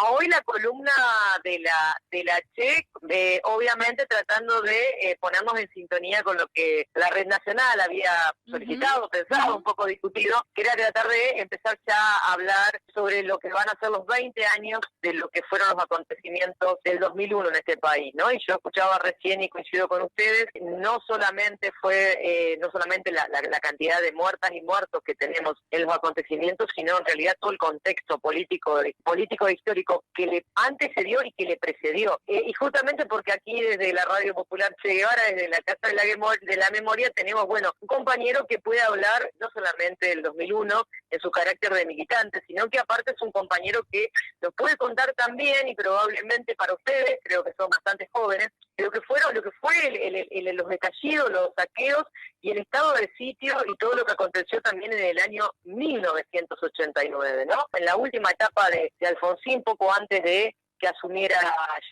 Hoy la columna de la Che, obviamente tratando de ponernos en sintonía con lo que la Red Nacional había solicitado, pensado, un poco discutido, que era tratar de empezar ya a hablar sobre lo que van a ser los 20 años de lo que fueron los acontecimientos del 2001 en este país, ¿no? Y yo escuchaba recién y coincido con ustedes, no solamente la cantidad de muertas y muertos que tenemos en los acontecimientos, sino en realidad todo el contexto político e histórico que le antecedió y que le precedió. Y justamente porque aquí desde la Radio Popular Che Guevara, desde la Casa de la Memoria, tenemos, un compañero que puede hablar no solamente del 2001 en su carácter de militante, sino que aparte es un compañero que nos puede contar también, y probablemente para ustedes, creo que son bastante jóvenes, lo que fue los estallidos, los saqueos y el estado de sitio y todo lo que aconteció también en el año 1989, ¿no? En la última etapa de Alfonsín, poco antes de que asumiera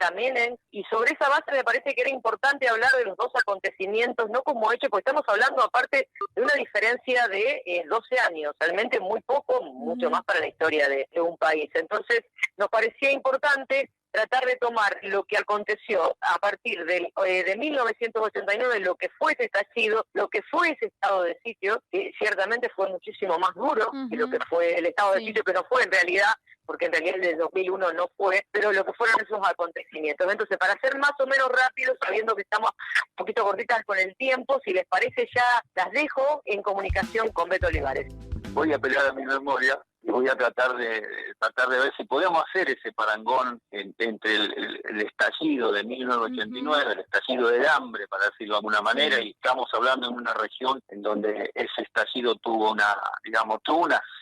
ya Menem, y sobre esa base me parece que era importante hablar de los dos acontecimientos, no como hecho, porque estamos hablando aparte de una diferencia de 12 años, realmente muy poco, mucho más para la historia de un país. Entonces nos parecía importante tratar de tomar lo que aconteció a partir de 1989, lo que fue ese estallido, lo que fue ese estado de sitio, que ciertamente fue muchísimo más duro que lo que fue el estado de sitio, que no fue en realidad, porque en realidad el del 2001 no fue, pero lo que fueron esos acontecimientos. Entonces, para ser más o menos rápido, sabiendo que estamos un poquito cortitas con el tiempo, si les parece ya las dejo en comunicación con Beto Olivares. Voy a apelar a mi memoria y voy a tratar de ver si podemos hacer ese parangón entre el estallido de 1989, el estallido del hambre, para decirlo de alguna manera, y estamos hablando en una región en donde ese estallido tuvo una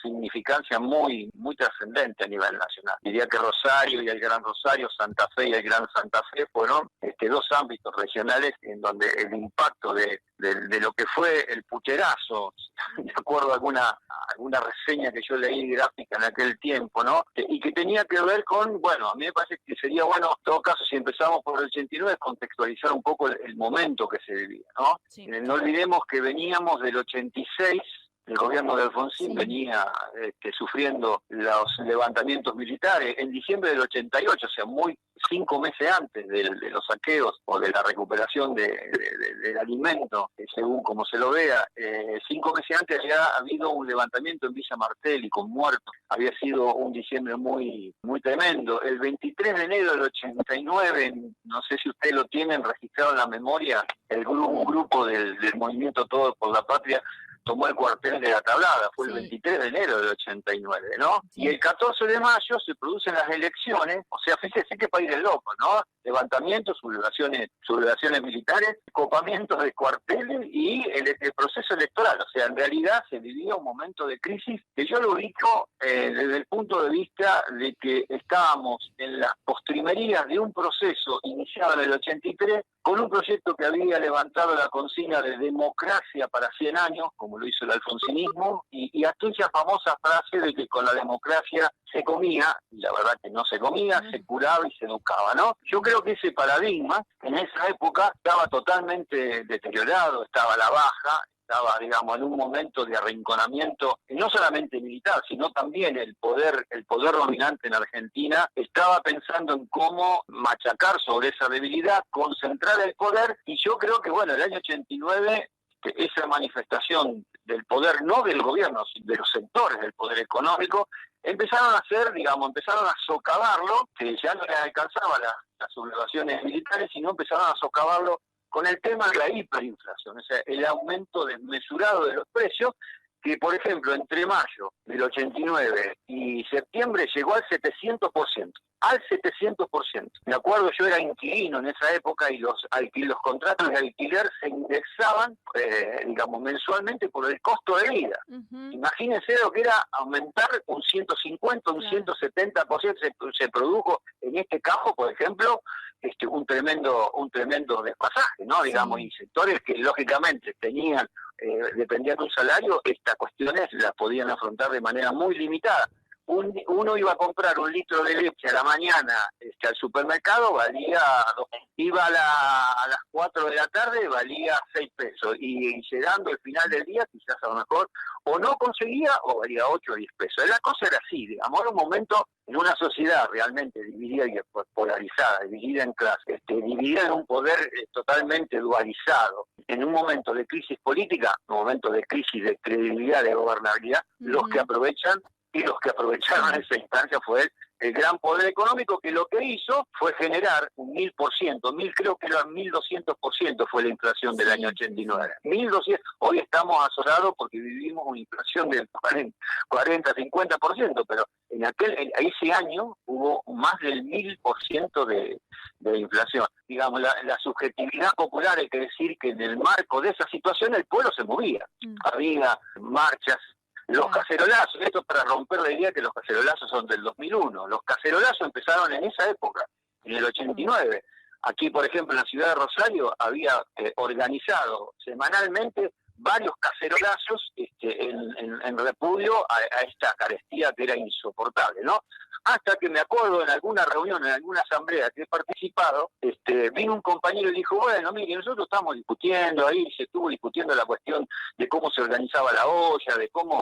significancia muy trascendente a nivel nacional. Diría que Rosario y el Gran Rosario, Santa Fe y el Gran Santa Fe fueron dos ámbitos regionales en donde el impacto de lo que fue el pucherazo, de acuerdo a alguna reseña que yo leí gráfica en aquel tiempo, ¿no? Y que tenía que ver con, a mí me parece que sería bueno, en todo caso, si empezamos por el 89, contextualizar un poco el momento que se vivía, ¿no? Sí. No olvidemos que veníamos del 86, el gobierno de Alfonsín venía sufriendo los levantamientos militares en diciembre del 88, o sea, 5 meses antes de los saqueos o de la recuperación del alimento, según como se lo vea. 5 meses antes había habido un levantamiento en Villa Martelli con muertos. Había sido un diciembre muy tremendo. El 23 de enero del 89, no sé si ustedes lo tienen registrado en la memoria, un grupo del movimiento Todos por la Patria tomó el cuartel de la Tablada, fue el 23 de enero del 89, ¿no? Sí. Y el 14 de mayo se producen las elecciones, o sea, fíjese qué país es loco, ¿no? Levantamientos, sublevaciones militares, copamientos de cuarteles y el proceso electoral. O sea, en realidad se vivía un momento de crisis que yo lo ubico desde el punto de vista de que estábamos en las postrimerías de un proceso iniciado en el 83 con un proyecto que había levantado la consigna de democracia para 100 años, como lo hizo el alfonsinismo, y aquella famosa frase de que con la democracia se comía, y la verdad que no se comía, se curaba y se educaba, ¿no? Yo creo que ese paradigma en esa época estaba totalmente deteriorado, estaba a la baja, estaba, en un momento de arrinconamiento, no solamente militar, sino también el poder dominante en Argentina estaba pensando en cómo machacar sobre esa debilidad, concentrar el poder, y yo creo que, el año 89, esa manifestación del poder, no del gobierno, sino de los sectores del poder económico, empezaron a socavarlo, que ya no les alcanzaba las sublevaciones militares, sino empezaron a socavarlo con el tema de la hiperinflación, o sea, el aumento desmesurado de los precios, que por ejemplo entre mayo del 89 y septiembre llegó al 700%. Al 700%. Me acuerdo, yo era inquilino en esa época y los contratos de alquiler se indexaban, mensualmente por el costo de vida. Imagínense lo que era aumentar un 150, un 170%. Se produjo en este campo, por ejemplo, un tremendo despasaje, ¿no? Y sectores que lógicamente dependían de un salario, estas cuestiones las podían afrontar de manera muy limitada. uno iba a comprar 1 litro de leche a la mañana al supermercado, iba a las 4 de la tarde, valía 6 pesos, y llegando al final del día, quizás a lo mejor, o no conseguía, o valía 8 o 10 pesos. La cosa era así, digamos, era un momento en una sociedad realmente dividida y polarizada, dividida en clases, dividida en un poder totalmente dualizado. En un momento de crisis política, un momento de crisis de credibilidad, de gobernabilidad, los que aprovechan y los que aprovecharon esa instancia fue el gran poder económico, que lo que hizo fue generar un 1000%, creo que era 1200% fue la inflación del año 89. 1200, hoy estamos azorados porque vivimos una inflación del 40-50%, pero en ese año hubo más del 1000% de inflación. Digamos, la subjetividad popular, hay que decir que en el marco de esa situación el pueblo se movía. Había marchas. Los cacerolazos, esto para romper la idea que los cacerolazos son del 2001. Los cacerolazos empezaron en esa época, en el 89. Aquí, por ejemplo, en la ciudad de Rosario había organizado semanalmente varios cacerolazos en repudio a esta carestía que era insoportable, ¿no? Hasta que me acuerdo en alguna reunión, en alguna asamblea que he participado, vino un compañero y dijo, bueno, mire, nosotros estamos discutiendo ahí, se estuvo discutiendo la cuestión de cómo se organizaba la olla, de cómo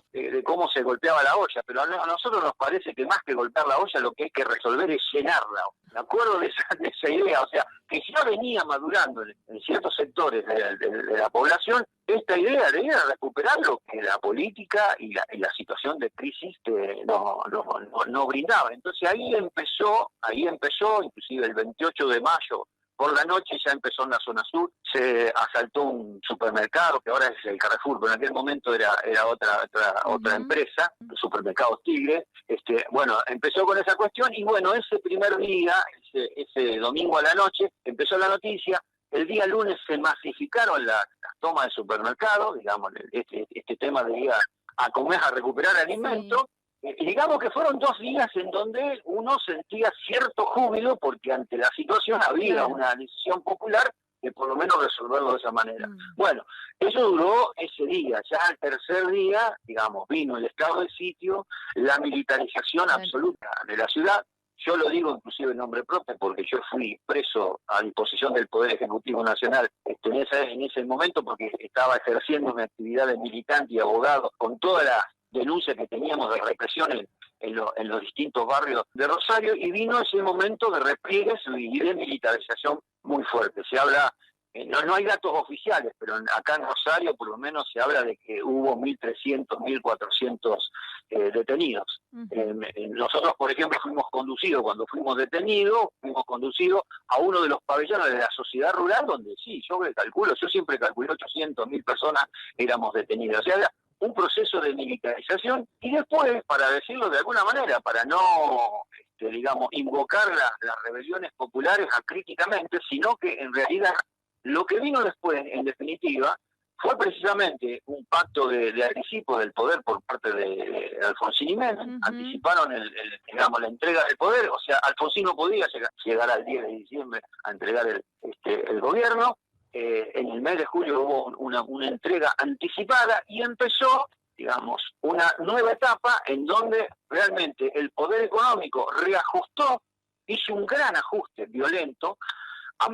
se golpeaba la olla, pero a nosotros nos parece que más que golpear la olla, lo que hay que resolver es llenarla. Me acuerdo de esa idea, o sea, que ya venía madurando en ciertos sectores de la población esta idea de recuperar lo que la política y la situación de crisis no brindaba. Entonces ahí empezó, inclusive el 28 de mayo, por la noche ya empezó en la zona sur, se asaltó un supermercado, que ahora es el Carrefour, pero en aquel momento era otra empresa, los supermercados Tigre. Bueno, empezó con esa cuestión y bueno, ese primer día, ese domingo a la noche, empezó la noticia. El día lunes se masificaron las tomas de supermercado, digamos, este tema de ir a comer, a recuperar alimentos. Y digamos que fueron 2 días en donde uno sentía cierto júbilo porque ante la situación había una decisión popular de por lo menos resolverlo de esa manera. Bueno, eso duró ese día. Ya al tercer día, digamos, vino el estado de sitio, la militarización absoluta de la ciudad. Yo lo digo inclusive en nombre propio porque yo fui preso a disposición del Poder Ejecutivo Nacional en ese momento porque estaba ejerciendo mi actividad de militante y abogado con todas las denuncias que teníamos de represión en los distintos barrios de Rosario, y vino ese momento de repliegues y de militarización muy fuerte. Se habla, no hay datos oficiales, pero acá en Rosario por lo menos se habla de que hubo 1.300, 1.400 detenidos. Nosotros, por ejemplo, cuando fuimos detenidos, fuimos conducidos a uno de los pabellones de la sociedad rural, donde sí, yo siempre calculé 800.000 personas éramos detenidos. O sea, un proceso de militarización, y después, para decirlo de alguna manera, para no, digamos, invocar las rebeliones populares acríticamente, sino que en realidad lo que vino después, en definitiva, fue precisamente un pacto de anticipo del poder por parte de Alfonsín y Menem. Anticiparon digamos, la entrega del poder, o sea, Alfonsín no podía llegar al 10 de diciembre a entregar el gobierno. En el mes de julio hubo una entrega anticipada y empezó, digamos, una nueva etapa en donde realmente el poder económico reajustó, hizo un gran ajuste violento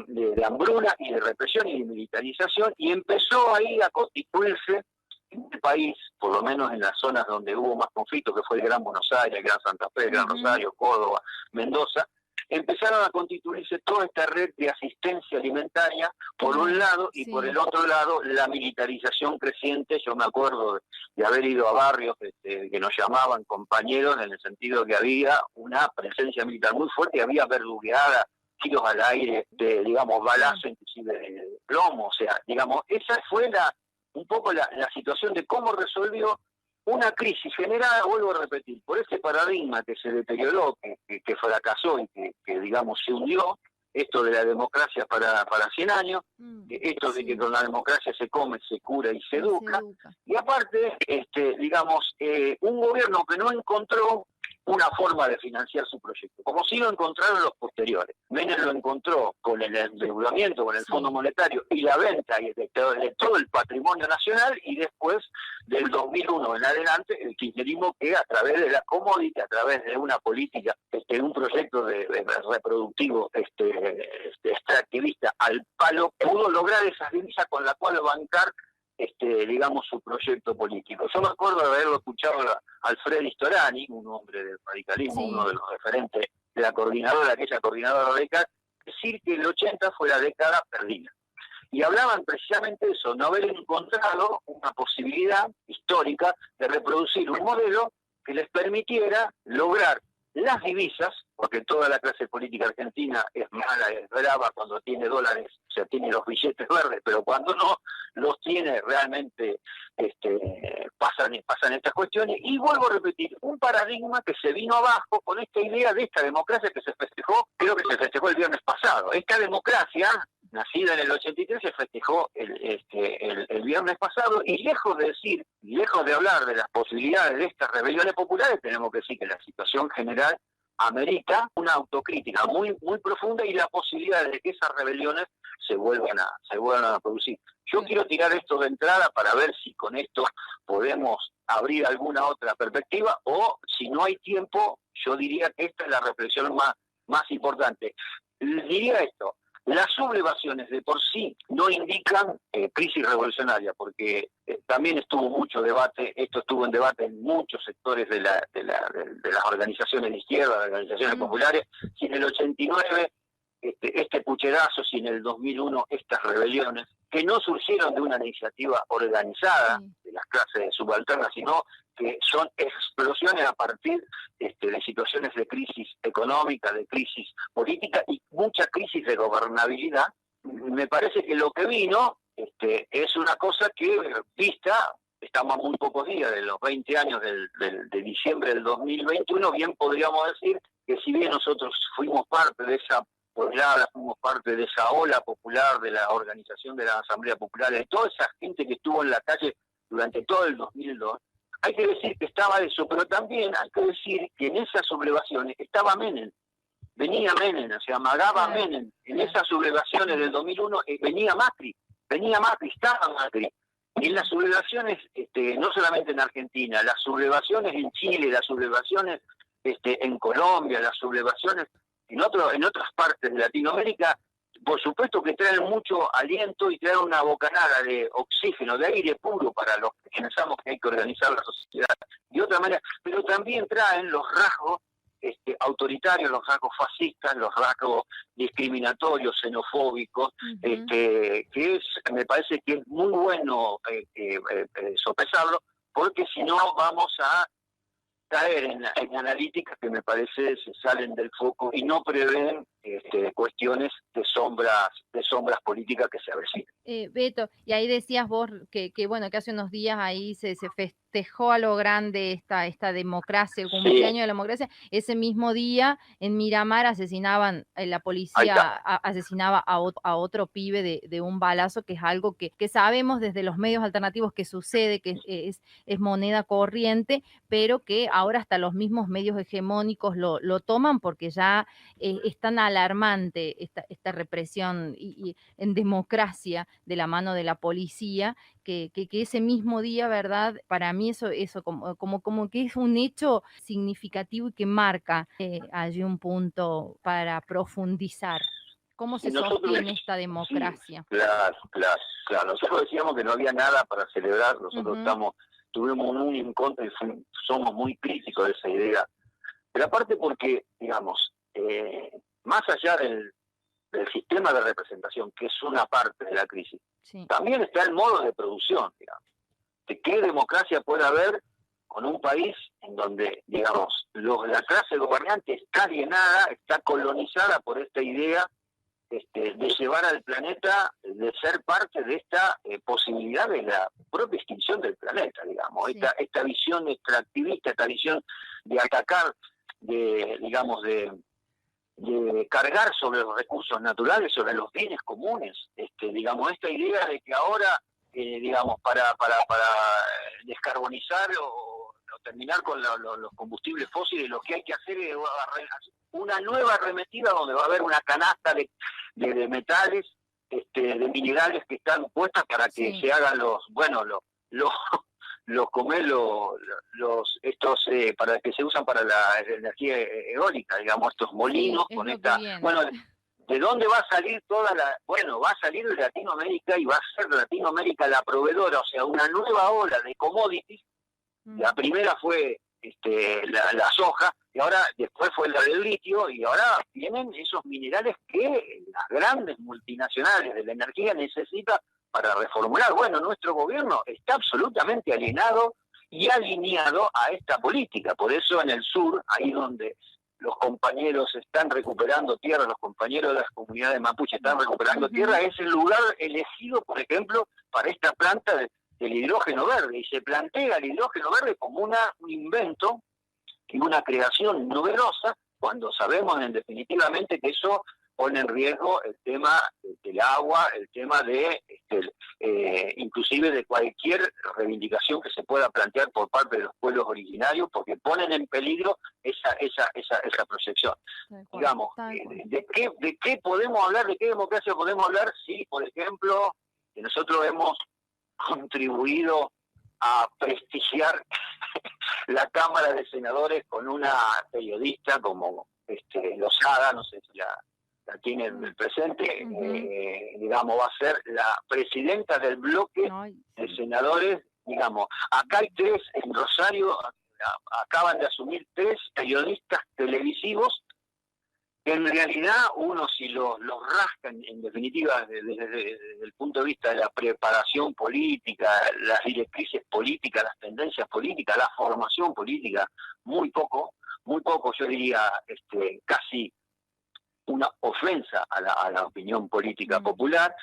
de hambruna y de represión y de militarización, y empezó ahí a constituirse en el país, por lo menos en las zonas donde hubo más conflicto, que fue el Gran Buenos Aires, el Gran Santa Fe, el Gran Rosario, Córdoba, Mendoza. Empezaron a constituirse toda esta red de asistencia alimentaria por un lado y por el otro lado la militarización creciente. Yo me acuerdo de haber ido a barrios que nos llamaban compañeros, en el sentido que había una presencia militar muy fuerte y había verdugueada, tiros al aire, digamos, balazos inclusive de plomo. O sea, digamos, esa fue un poco la situación de cómo resolvió una crisis generada, vuelvo a repetir, por ese paradigma que se deterioró, que fracasó y que digamos se hundió, esto de la democracia para 100 años, esto de que con la democracia se come, se cura y se educa, y aparte, digamos, un gobierno que no encontró una forma de financiar su proyecto, como si lo encontraron los posteriores. Menem lo encontró con el endeudamiento, con el Fondo Monetario y la venta de todo el patrimonio nacional, y después del 2001 en adelante el kirchnerismo, que a través de la commodity, a través de una política, un proyecto de reproductivo extractivista al palo, pudo lograr esa divisa con la cual bancar digamos, su proyecto político. Yo me acuerdo de haberlo escuchado a Alfredo Storani, un hombre del radicalismo, uno de los referentes de la coordinadora, aquella coordinadora radical, decir que el 80 fue la década perdida. Y hablaban precisamente de eso, no haber encontrado una posibilidad histórica de reproducir un modelo que les permitiera lograr las divisas, porque toda la clase política argentina es mala, es brava cuando tiene dólares, o sea, tiene los billetes verdes, pero cuando no los tiene realmente pasan estas cuestiones. Y vuelvo a repetir, un paradigma que se vino abajo con esta idea de esta democracia que se festejó, creo que se festejó el viernes pasado. Esta democracia, nacida en el 83, se festejó el viernes pasado, y lejos de hablar de las posibilidades de estas rebeliones populares, tenemos que decir que la situación general amerita una autocrítica muy muy profunda y la posibilidad de que esas rebeliones se vuelvan a producir. Yo quiero tirar esto de entrada para ver si con esto podemos abrir alguna otra perspectiva, o si no hay tiempo, yo diría que esta es la reflexión más importante. Diría esto: las sublevaciones de por sí no indican crisis revolucionaria, porque también estuvo mucho debate, esto estuvo en debate en muchos sectores de las organizaciones de izquierda, de las organizaciones populares, si en el 89 este pucherazo, si en el 2001 estas rebeliones, que no surgieron de una iniciativa organizada de las clases subalternas, sino que son explosiones a partir de situaciones de crisis económica, de crisis política y mucha crisis de gobernabilidad. Me parece que lo que vino es una cosa que, vista, estamos a muy pocos días de los 20 años de diciembre del 2021, bien podríamos decir que si bien nosotros fuimos parte de esa fuimos parte de esa ola popular, de la organización de la Asamblea Popular, de toda esa gente que estuvo en la calle durante todo el 2002, hay que decir que estaba eso, pero también hay que decir que en esas sublevaciones estaba Menem. Venía Menem, se amagaba Menem. En esas sublevaciones del 2001 venía Macri, estaba Macri. Y en las sublevaciones, no solamente en Argentina, las sublevaciones en Chile, las sublevaciones en Colombia, las sublevaciones en otras partes de Latinoamérica, por supuesto que traen mucho aliento y traen una bocanada de oxígeno, de aire puro para los que pensamos que hay que organizar la sociedad de otra manera, pero también traen los rasgos autoritarios, los rasgos fascistas, los rasgos discriminatorios, xenofóbicos, me parece que es muy bueno sopesarlo, porque si no vamos a caer en analíticas que me parece se salen del foco y no prevén cuestiones de sombras políticas que se avecinan. Beto, y ahí decías vos que bueno, que hace unos días ahí se festejó a lo grande esta democracia, el cumpleaños de la democracia. Ese mismo día en Miramar asesinaban, la policía asesinaba a otro pibe de un balazo, que es algo que sabemos desde los medios alternativos que sucede, que es moneda corriente, pero que ahora hasta los mismos medios hegemónicos lo toman, porque ya es tan alarmante esta represión y en democracia de la mano de la policía, que ese mismo día, ¿verdad? Para mí eso como que es un hecho significativo y que marca allí un punto para profundizar. ¿Cómo se sostiene esta democracia? Sí, claro. Nosotros decíamos que no había nada para celebrar, nosotros tuvimos un encuentro y somos muy críticos de esa idea. Pero aparte porque, digamos, más allá del sistema de representación, que es una parte de la crisis, también está el modo de producción, digamos. ¿De qué democracia puede haber con un país en donde, digamos, la clase gobernante está alienada, está colonizada por esta idea de llevar al planeta, de ser parte de esta posibilidad de la propia extinción del planeta, digamos, esta visión extractivista, esta visión de atacar, de cargar sobre los recursos naturales, sobre los bienes comunes, digamos, esta idea de que ahora, digamos, para descarbonizar o terminar con los combustibles fósiles. Lo que hay que hacer es una nueva arremetida donde va a haber una canasta de metales, de minerales que están puestas para que se hagan para que se usan para la energía eólica, digamos, estos molinos con esta, ¿de dónde va a salir va a salir de Latinoamérica y va a ser Latinoamérica la proveedora, o sea, una nueva ola de commodities. La primera fue la soja, y ahora después fue la del litio, y ahora vienen esos minerales que las grandes multinacionales de la energía necesitan para reformular. Bueno, nuestro gobierno está absolutamente alienado y alineado a esta política. Por eso en el sur, ahí donde los compañeros están recuperando tierra, los compañeros de las comunidades mapuche están recuperando tierra, es el lugar elegido, por ejemplo, para esta planta del hidrógeno verde, y se plantea el hidrógeno verde como un invento y una creación novedosa, cuando sabemos definitivamente que eso pone en riesgo el tema del agua, el tema de inclusive de cualquier reivindicación que se pueda plantear por parte de los pueblos originarios, porque ponen en peligro esa proyección. Digamos, ¿de qué podemos hablar, de qué democracia podemos hablar si, por ejemplo, que nosotros hemos contribuido a prestigiar la Cámara de Senadores con una periodista como Lozada, no sé si la tiene en el presente, digamos, va a ser la presidenta del bloque de senadores, digamos. Acá hay 3, en Rosario acaban de asumir 3 periodistas televisivos, que en realidad uno si los rasca en definitiva desde el punto de vista de la preparación política, las directrices políticas, las tendencias políticas, la formación política, muy poco, yo diría casi una ofensa a la opinión política popular.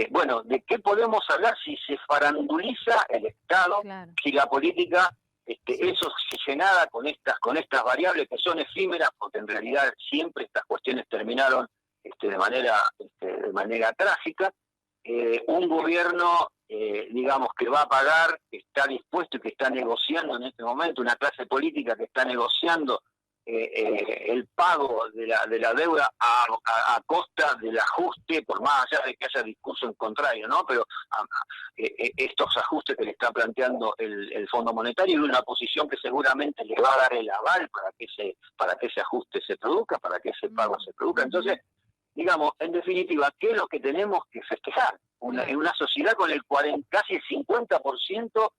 Bueno, ¿de qué podemos hablar si se faranduliza el Estado, si la política es oxigenada con estas variables que son efímeras, porque en realidad siempre estas cuestiones terminaron de manera trágica? Un gobierno, digamos, que va a pagar, que está dispuesto y que está negociando en este momento, una clase política que está negociando el pago de la deuda a costa del ajuste, por más allá de que haya discurso en contrario, ¿no? Pero estos ajustes que le está planteando el Fondo Monetario, y una posición que seguramente le va a dar el aval para que ese ajuste se produzca, para que ese pago se produzca. Entonces, digamos, en definitiva, ¿qué es lo que tenemos que festejar? En una sociedad con casi el 50%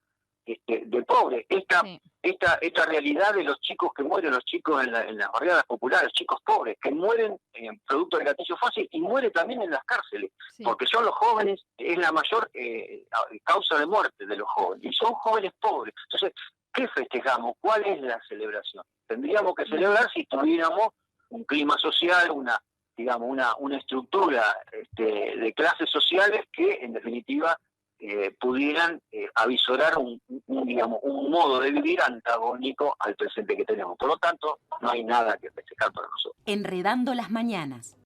de pobres. Esta realidad de los chicos que mueren, los chicos en las barriadas populares, chicos pobres, que mueren producto del gatillo fácil, y mueren también en las cárceles, porque son los jóvenes, es la mayor causa de muerte de los jóvenes, y son jóvenes pobres. Entonces, ¿qué festejamos? ¿Cuál es la celebración? Tendríamos que celebrar si tuviéramos un clima social, una estructura de clases sociales que, en definitiva, pudieran avisorar un modo de vivir antagónico al presente que tenemos. Por lo tanto, no hay nada que festejar para nosotros. Enredando las mañanas.